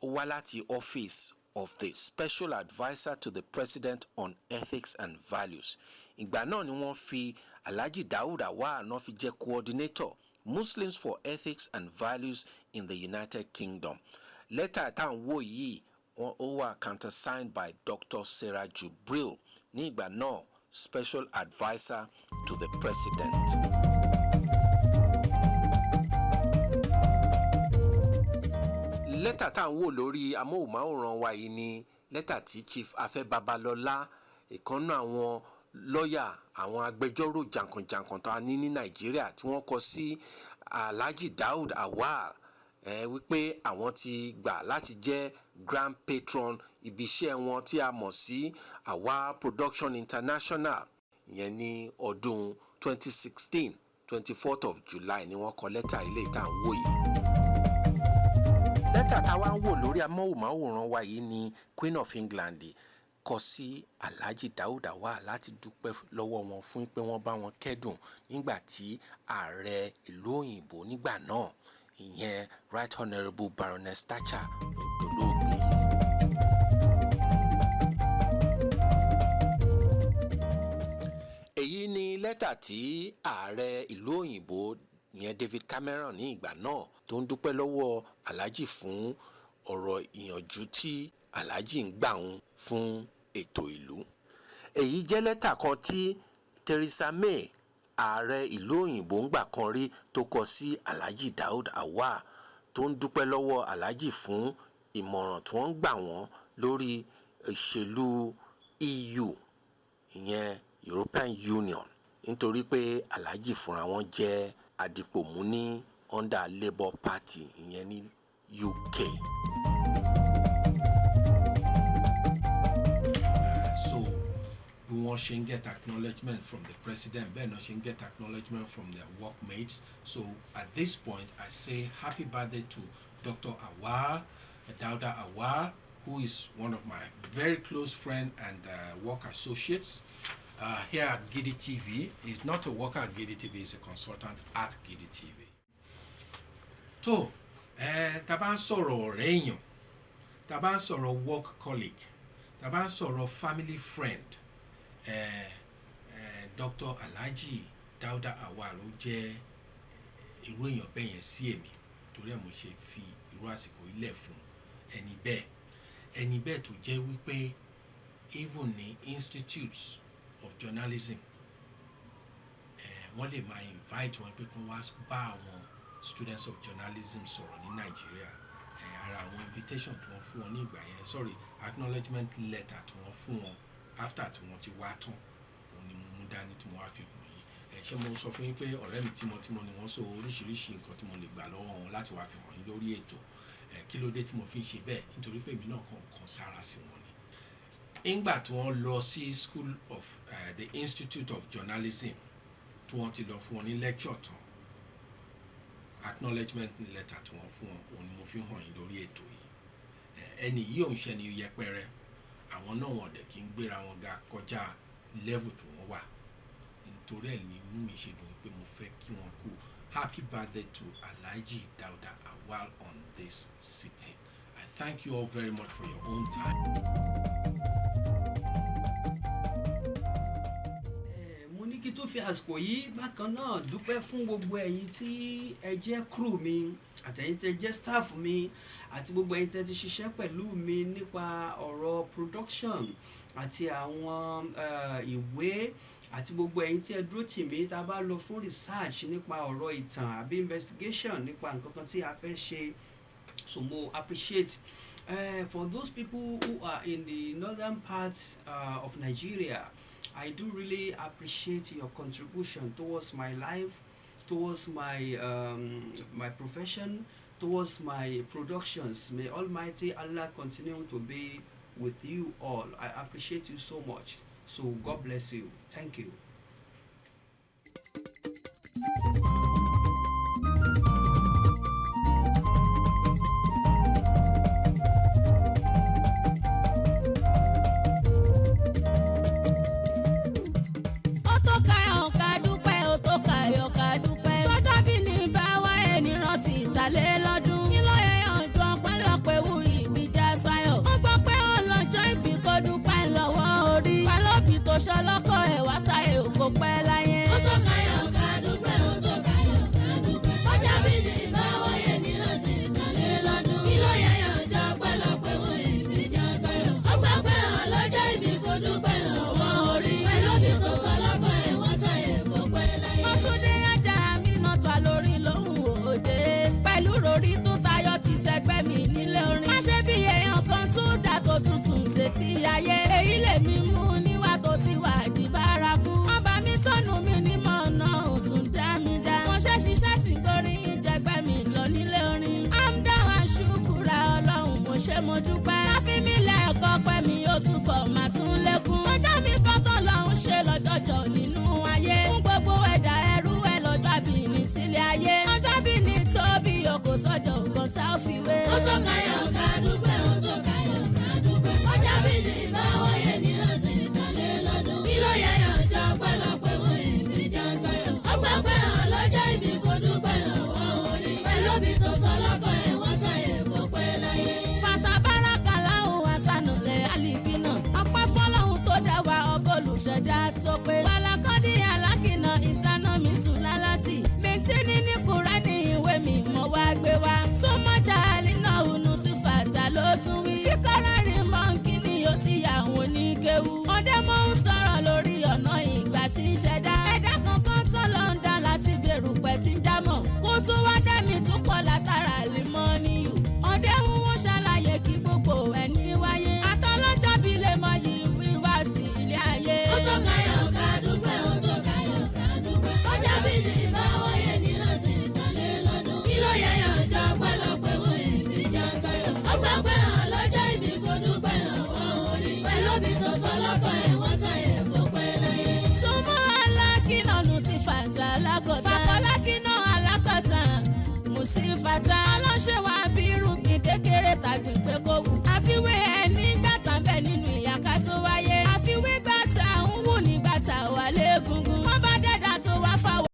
Ó wá láti office of the Special Adviser to the President on Ethics and Values. Ìgbà náà ni wọ́n fi Alhaji Dauda Awwal náà fi jẹ́ coordinator Muslims for Ethics and Values in the United Kingdom. Lẹ́tà tá à ń wò yìí ó wà countersigned by Dr. Sarah Jubril, ní ìgbà náà Special Adviser to the President. Lẹ́tà tá à ń wò lórí amóhùnmáwòrán wa yìí ni lẹ́tà tí Chief Afẹ́ Babalọ́lá, ìkànnà àwọn lọ́yà, àwọn agbẹjọ́rò jàǹkànjàǹkàn tó a ní Nàìjíríà, tí wọ́n kọ sí Alhaji Dauda Awwal wípé àwọn ti gbà láti jẹ́ Grand Patron ibiṣẹ́ wọn tí a mọ̀ sí Awwal Production International, ìyẹn ní ọdún 2016. 24th of July ni wọ́n kọ lẹ́tà ilé ìta ń wò yìí. Lẹ́tà táwa ń wò lórí amóhùnmáwòrán wa yìí ni Queen of England kọ sí Alhaji Dauda Awwal láti dúpẹ́ lọ́wọ́ wọn fún pé wọ́n bá wọn kẹ́dùn nígbà tí ààrẹ ìlú òyìnbó nígbà náà ìyẹn Right Honourable Baroness Thatcher dolóògbé. Èyí ni lẹ́tà tí ààrẹ ìlú òyìnbó ìyẹn David Cameron ní ìgbà náà tó ń dúpẹ́ lọ́wọ́ Alhaji fún ọ̀rọ̀ ìyànjú tí Alhaji ń gbà wọn fún ètò ìlú. Èyí jẹ́ lẹ́tà kan tí Theresa May ààrẹ ìlú òyìnbó ń gbà kan rí tó kọ sí Alhaji Dauda Awwal tó ń dúpẹ́ lọ́wọ́ Alhaji fún ìmọ̀ràn tí wọ́n ń gbà wọ́n lórí ìṣèlú EU ìyẹn European Union nítorí pé Alhaji fúnra wọn jẹ́ adipòmú ní under Labour Party ìyẹn ní UK. Bí wọ́n ṣe ń get acknowledgement from the president, bẹ́ẹ̀ náà ṣe ń get acknowledgement from their workmates. So at this point, I say happy birthday to Dr. Dauda Awwal, who is one of my very close friends and work associates here at Gidi TV. He's not a worker at Gidi TV, he's a consultant at Gidi TV. So, tá bá ń sọ̀rọ̀ ọ̀rẹ́ èèyàn, tá bá ń sọ̀rọ̀ work colleague, tá bá ń sọ̀rọ̀ family friend, Dr. Alhaji Dauda Awwal ó jẹ́ irú èèyàn bẹ́ẹ̀ yẹn sí èmi, torí ẹ̀ mo ṣe fi irú àsìkò ilẹ̀ fún ẹni bẹ́ẹ̀ tó jẹ́ wípé even ní institutes of journalism wọ́n lè máa invite wọn pé kí wọ́n wá bá àwọn students of journalism sọ̀rọ̀ ní Nàìjíríà. Ara àwọn invitation tí wọ́n fún wọn ní ìgbà yẹn, acknowledgement letter tí wọ́n fún wọn after tí wọ́n ti wá tán, òun ni mo mú dání tí mo wá fi hàn yín. Ṣé mo sọ fún yín pé ọ̀rẹ́ mi tímọ́tímọ́ ni wọ́n, sọ oríṣiríṣi nǹkan tí mo lè gbà lọ́wọ́ wọn láti wá fi hàn yín lórí ètò. Kí ló dé tí mo fi ń ṣe bẹ́ẹ̀? Nítorí pé èmi náà kàn sára sí wọn ni. Nígbà tí wọ́n lọ sí school of the Institute of Journalism tí wọ́n ti lọ fún wọn ní lecture tán, acknowledgement letter tí wọ́n fún wọn, òun ni mo fi hàn yín lórí ètò yìí. Ẹni yìí ò ń ṣe ni yẹpẹrẹ, àwọn náà wọ́n dẹ̀ kí ń gbéra wọn ga kọjá level tí wọ́n wà. Nítorí ẹ̀ ni inú mi ṣe dùn pé mo fẹ́ kí wọ́n kú happy birthday to Alhaji Dauda Awwal on this sitting. I thank you all very much for your own time. Mo ní kí tó fi àsìkò yìí bákan náà dúpẹ́ fún gbogbo ẹ̀yin tí ẹ jẹ́ crew mi àtẹ̀yin tí ẹ jẹ́ staff mi àti gbogbo ẹ̀yin tí ẹ ti ṣiṣẹ́ pẹ̀lú mi nípa ọ̀rọ̀ production àti àwọn ìwé àti gbogbo ẹ̀yin tí ẹ dúró tì mí tá a bá lọ fún research nípa ọ̀rọ̀ ìtàn àbí investigation nípa nǹkan kan tí a fẹ́ ṣe. So mo appreciate for those people who are in the northern part of Nigeria. I do really appreciate your contribution towards my life, towards my my profession, towards my productions. May Almighty Allah continue to be with you all. I appreciate you so much. So God bless you. Thank you. Ṣọlọ́kọ̀ ẹ̀ wá sáyé òkò pẹ́ láyé. Ó tó káyọ̀ ká dúpẹ́, ó tó káyọ̀ ká dúpẹ́. Ọjà bíi ìbáwọ̀ yẹn ní rántí ìkànnì lọ́dún. Kí ló yẹ yànjọ pẹ́lọpẹ́ wọn ìbíjà sáyọ̀. Ó gbà pé ọlọ́jọ́ ìbí kò dúpẹ́ lọ́wọ́ orí. Pẹ̀lú bí kò ṣọlọ́kọ̀ ẹ̀ wá sáyé òkò pẹ́ láyé. Wọ́n tún dé ajá mi náà tó a lórí lóhùn òde. Pẹ̀lú ròrí tó tayọ ti tẹgbẹ́ mi nílé orin. Má ṣe bí èèyàn kan tún dà tó tuntun ṣe ti ayé. Èyí lèmi mú níwá tó ti wà di bárakú. Wọ́n bá mi tọ́nu mi ní mọ̀ọ́nà òtún dá mi dá. Wọ́n ṣe ṣiṣẹ́ sí gbórí ìjẹgbẹ́ mi lọ nílé orin. Amdá wa ṣùkúra Ọlọ́run mo ṣe mo dúpẹ́. Má fi mí lẹ́ẹ̀kọ́ pẹ́ mi ó túbọ̀ máa tún lékún. Ọjọ́ mi kan tó lọ́hún ṣe lọ́jọ́jọ́ nínú ayé. Fún gbogbo ẹ̀dá ẹrú ẹ̀ lọ́jọ́ dá tó pé. Wàlàkọ́dí alákìnà ìsáná mi sùn lálátì. Bẹ̀ntínì ní Kùránì ìwé mi mo wá gbé wá. Sọ́mọ́jà àlínà ònú ti fàtà ló tún wí. Fíkọ́rá rí mọ́ kí ni yóò ti yà wọ́n ní kéwú. Ọdẹ mọ́ ń sọ̀rọ̀ lórí ọ̀nà ìgbà sí iṣẹ́